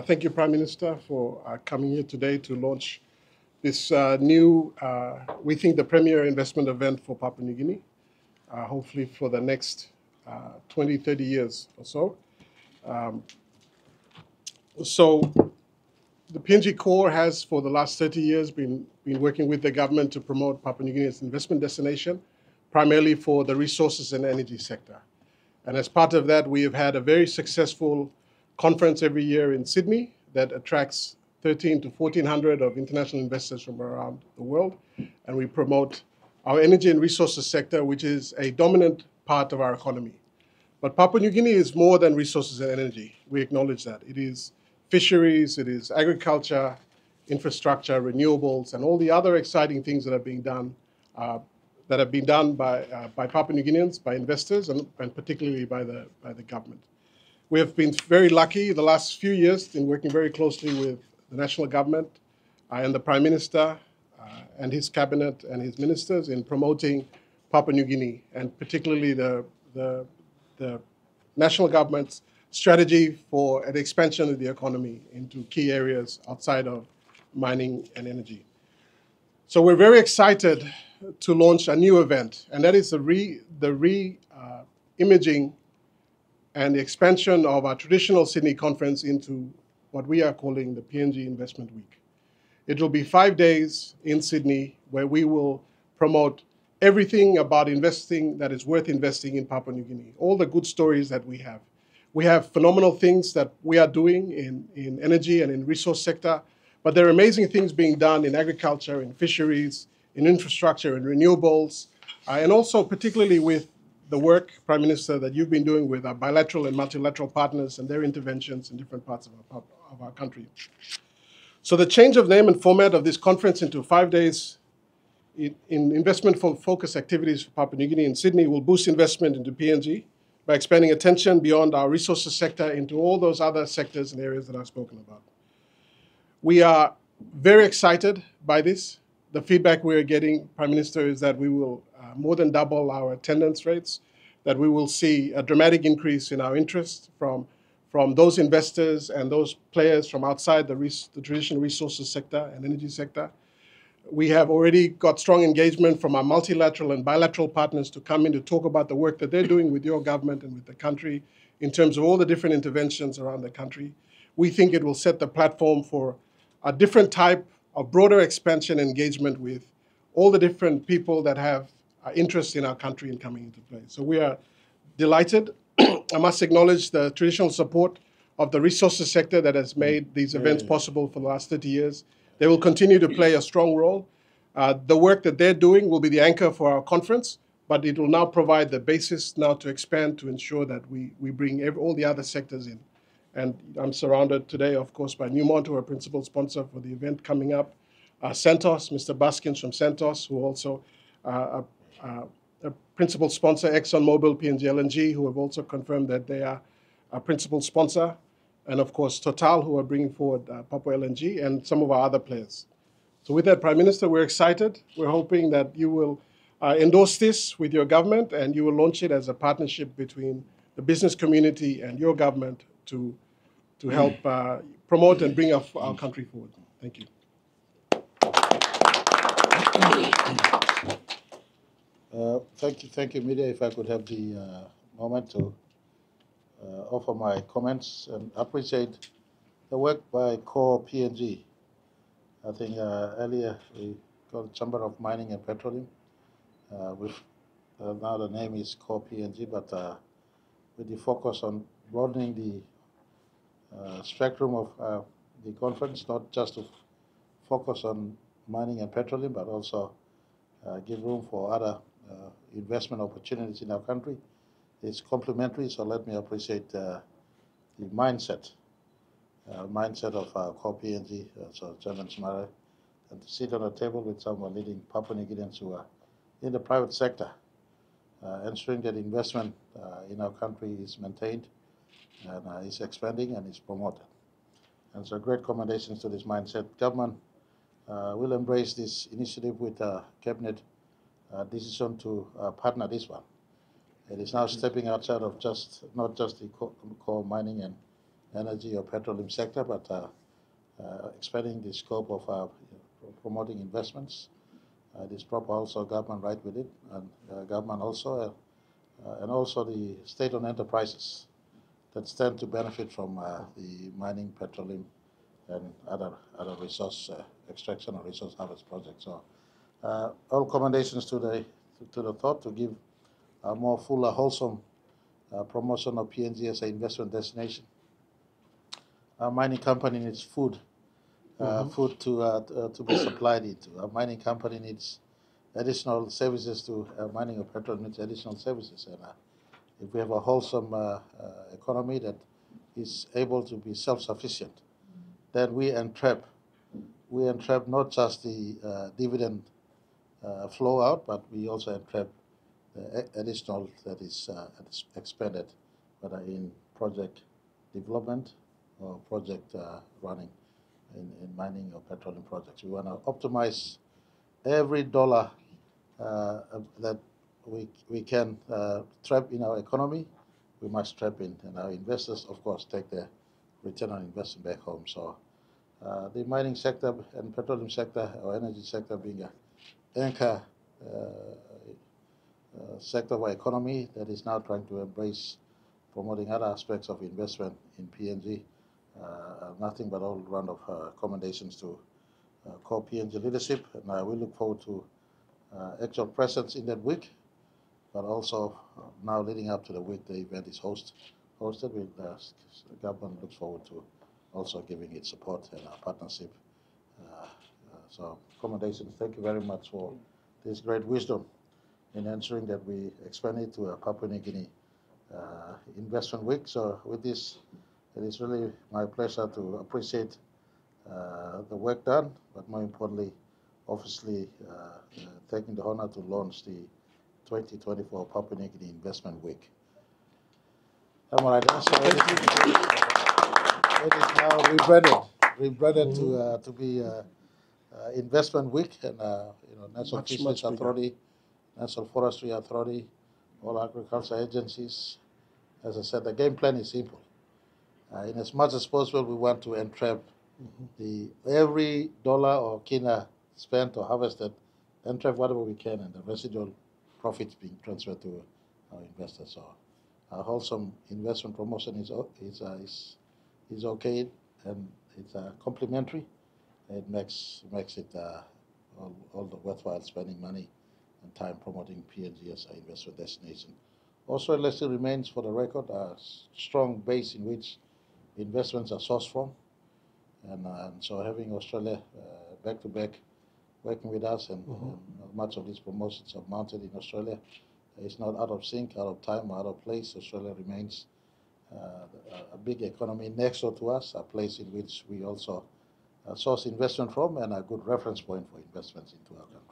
Thank you, Prime Minister, for coming here today to launch this new, we think, the premier investment event for Papua New Guinea, hopefully for the next 20, 30 years or so. So the PNG Corps has, for the last 30 years, been working with the government to promote Papua New Guinea as an investment destination, primarily for the resources and energy sector. And as part of that, we have had a very successful conference every year in Sydney that attracts 13 to 1,400 of international investors from around the world. And we promote our energy and resources sector, which is a dominant part of our economy. But Papua New Guinea is more than resources and energy. We acknowledge that. It is fisheries, it is agriculture, infrastructure, renewables, and all the other exciting things that are being done by Papua New Guineans, by investors, and particularly by the government. We have been very lucky the last few years in working very closely with the national government and the Prime Minister and his cabinet and his ministers in promoting Papua New Guinea, and particularly the national government's strategy for an expansion of the economy into key areas outside of mining and energy. So we're very excited to launch a new event, and that is the re-imaging and the expansion of our traditional Sydney conference into what we are calling the PNG Investment Week. It will be 5 days in Sydney where we will promote everything about investing that is worth investing in Papua New Guinea, all the good stories that we have. We have phenomenal things that we are doing in energy and in resource sector, but there are amazing things being done in agriculture, in fisheries, in infrastructure, in renewables, and also particularly with the work, Prime Minister, that you've been doing with our bilateral and multilateral partners and their interventions in different parts of our country. So the change of name and format of this conference into 5 days in investment focused activities for Papua New Guinea in Sydney will boost investment into PNG by expanding attention beyond our resources sector into all those other sectors and areas that I've spoken about. We are very excited by this. The feedback we're getting, Prime Minister, is that we will more than double our attendance rates, that we will see a dramatic increase in our interest from those investors and those players from outside the traditional resources sector and energy sector. We have already got strong engagement from our multilateral and bilateral partners to come in to talk about the work that they're doing with your government and with the country in terms of all the different interventions around the country. We think it will set the platform for a different type of broader expansion engagement with all the different people that have interest in our country and coming into play. So we are delighted. I must acknowledge the traditional support of the resources sector that has made these events possible for the last 30 years. They will continue to play a strong role. The work that they're doing will be the anchor for our conference, but it will now provide the basis now to expand to ensure that we bring all the other sectors in. And I'm surrounded today, of course, by Newmont, who are principal sponsor for the event coming up. Santos, Mr. Baskins from Santos, who also a principal sponsor, ExxonMobil, PNG LNG, who have also confirmed that they are a principal sponsor. And of course, Total, who are bringing forward Papua LNG, and some of our other players. So with that, Prime Minister, we're excited. We're hoping that you will endorse this with your government and you will launch it as a partnership between the business community and your government to help promote and bring our country forward. Thank you. Thank you, Media. If I could have the moment to offer my comments and appreciate the work by Core PNG. I think earlier we called Chamber of Mining and Petroleum. Now the name is Core PNG, but with the focus on broadening the spectrum of the conference, not just to focus on mining and petroleum, but also give room for other investment opportunities in our country. It's complementary, so let me appreciate the mindset of Core PNG, so Chairman Sumare, and to sit on a table with some leading Papua New Guineans who are in the private sector, ensuring that investment in our country is maintained and is expanding and is promoted. And so great commendations to this mindset. Government will embrace this initiative with a cabinet decision to partner this one. It is now stepping outside of not just the core mining and energy or petroleum sector, but expanding the scope of promoting investments. It is proper also government right with it, and government also, and also the state-owned enterprises that stand to benefit from the mining, petroleum, and other resource extraction or resource harvest projects. So, all commendations to the thought to give a more fuller, wholesome promotion of PNG as an investment destination. Our mining company needs food, food to be supplied into. Our mining company needs additional services to mining of petrol needs additional services, and if we have a wholesome economy that is able to be self-sufficient, then we entrap not just the dividend flow out, but we also entrap the additional that is expended, whether in project development or project running in mining or petroleum projects. We want to optimize every dollar that we can trap in our economy. We must trap in, and our investors, of course, take their return on investment back home. So the mining sector and petroleum sector or energy sector being an anchor sector of our economy that is now trying to embrace promoting other aspects of investment in PNG. Nothing but all round of commendations to core PNG leadership, and we look forward to actual presence in that week, but also now leading up to the week the event is hosted. The government looks forward to also giving its support and our partnership. So commendations, thank you very much for this great wisdom in ensuring that we expand it to a Papua New Guinea investment week. So with this, it is really my pleasure to appreciate the work done, but more importantly, obviously taking the honor to launch the 2024 Papua New Guinea Investment Week. All right, so it is now rebranded to be Investment Week, and National Fisheries Authority, National Forestry Authority, all agriculture agencies. As I said, the game plan is simple. In as much as possible, we want to entrap every dollar or kina spent or harvested, entrap whatever we can, and the residual profits being transferred to our investors. So our wholesome investment promotion is okay, and it's complementary. It makes it all the worthwhile spending money and time promoting PNG as an investment destination. Australia still remains, for the record, a strong base in which investments are sourced from, and so having Australia back to back working with us, and much of these promotions are mounted in Australia. It's not out of sync, out of time, or out of place. Australia remains a big economy next door to us, a place in which we also source investment from, and a good reference point for investments into our country.